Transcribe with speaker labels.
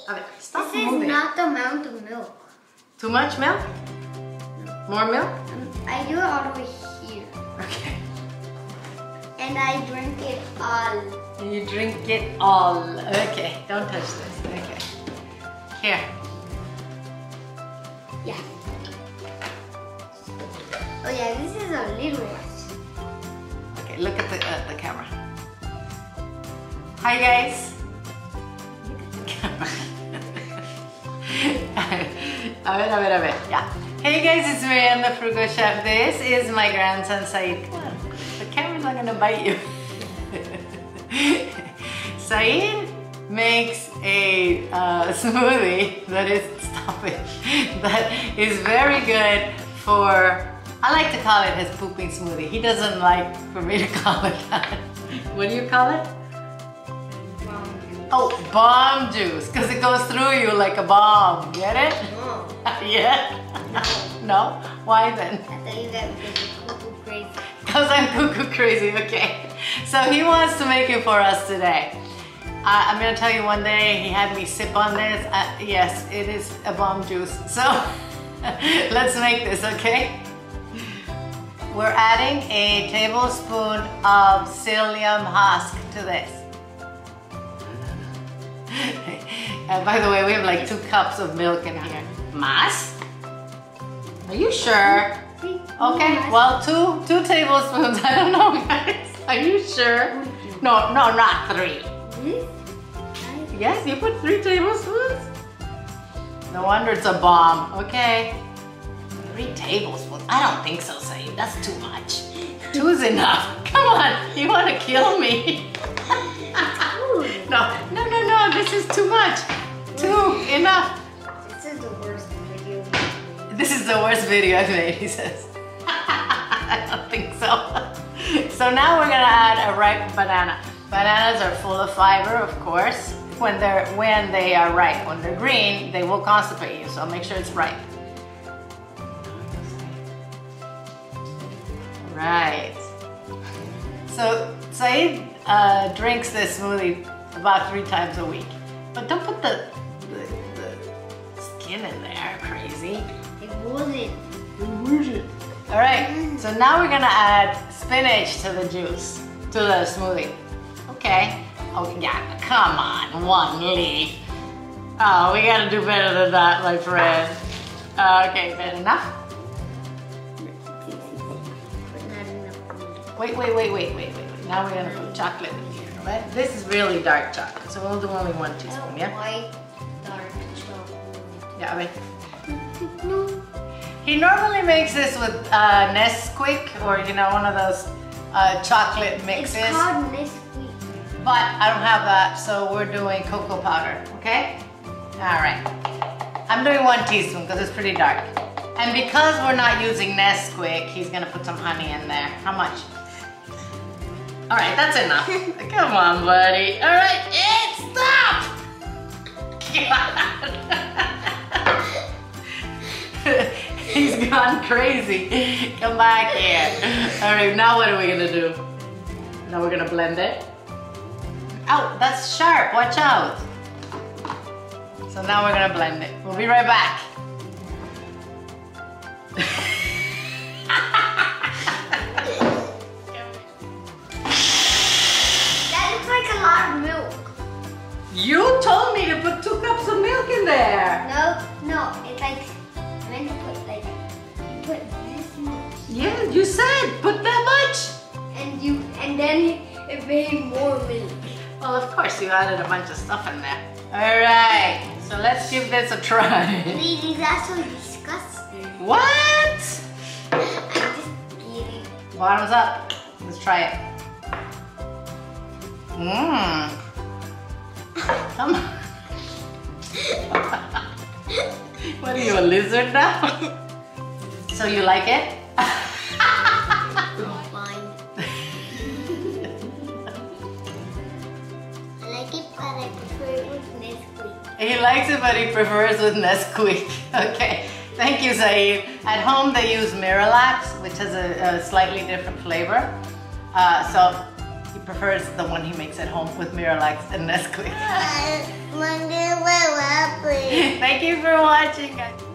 Speaker 1: Okay, stop
Speaker 2: this
Speaker 1: moving.
Speaker 2: This is not the amount of milk.
Speaker 1: Too much milk? More milk?
Speaker 2: I do it all the way here.
Speaker 1: Okay.
Speaker 2: And I drink it all.
Speaker 1: You drink it all. Okay, don't touch this. Okay. Here.
Speaker 2: Yeah. Oh yeah, this is a little one.
Speaker 1: Okay, look at the camera. Hi guys. Look at the camera. A ver. Yeah. Hey guys, it's Marianne, the Frugal Chef. This is my grandson Sayid. Come on. The camera's not gonna bite you. Sayid makes a smoothie that is very good for, I like to call it his pooping smoothie. He doesn't like for me to call it that. What do you call it? Oh, bomb juice, because it goes through you like a bomb. Get it?
Speaker 2: No.
Speaker 1: Yeah? No? Why then?
Speaker 2: I thought you guys were cuckoo crazy.
Speaker 1: Because I'm cuckoo crazy, okay. So he wants to make it for us today. I'm gonna tell you, one day he had me sip on this. Yes, it is a bomb juice. So let's make this, okay? We're adding a tablespoon of psyllium husk to this. And by the way, we have like 2 cups of milk in here. Mas? Are you sure? Okay, well, two tablespoons. I don't know, guys. Are you sure? No, not 3. Yes, you put 3 tablespoons? No wonder it's a bomb. Okay. 3 tablespoons. I don't think so, Sayid. That's too much. 2 is enough. Come on, you want to kill me? No. This is too much. 2, enough.
Speaker 2: This is the worst video.
Speaker 1: This is the worst video I've made, he says. I don't think so. So now we're gonna add a ripe banana. Bananas are full of fiber, of course. When they are ripe, when they're green, they will constipate you. So make sure it's ripe. Right. So Sayid drinks this smoothie about 3 times a week. But don't put the skin in there, crazy.
Speaker 2: It wasn't.
Speaker 1: All right, so now we're gonna add spinach to the juice, to the smoothie. Okay. Oh yeah, come on, 1 leaf. Oh, we gotta do better than that, my friend. Okay, good enough? Wait. Now we're gonna put chocolate in here, all right? This is really dark chocolate, so we'll do only 1 teaspoon, yeah?
Speaker 2: White, dark chocolate.
Speaker 1: Yeah, wait. He normally makes this with Nesquick, or one of those chocolate mixes.
Speaker 2: It's called Nesquick.
Speaker 1: But I don't have that, so we're doing cocoa powder, okay? All right. I'm doing 1 teaspoon because it's pretty dark. And because we're not using Nesquick, he's gonna put some honey in there. How much? All right, that's enough. Come on, buddy. All right, stop! He's gone crazy. Come back here. All right, now what are we gonna do? Now we're gonna blend it. Oh, that's sharp, watch out. So now we're gonna blend it. We'll be right back.
Speaker 2: That looks like a lot of milk.
Speaker 1: You told me to put 2 cups of milk in there.
Speaker 2: No, it's like, I meant to put like, you put this much.
Speaker 1: Yeah, you said put that much.
Speaker 2: And then it made more milk.
Speaker 1: Well, of course you added a bunch of stuff in there. All right, so let's give this a try.
Speaker 2: These are so disgusting.
Speaker 1: What?
Speaker 2: I'm just kidding.
Speaker 1: Bottoms up. Let's try it. Mmm. Come on. What are you, a lizard now? So you like it?
Speaker 2: Fine. I like it, but I prefer it with Nesquik.
Speaker 1: He likes it, but he prefers with Nesquick. Okay, thank you, Sayid. At home they use Miralax, which has a slightly different flavor. So he prefers the one he makes at home with Miralax and Nesquick. Thank you for watching, guys.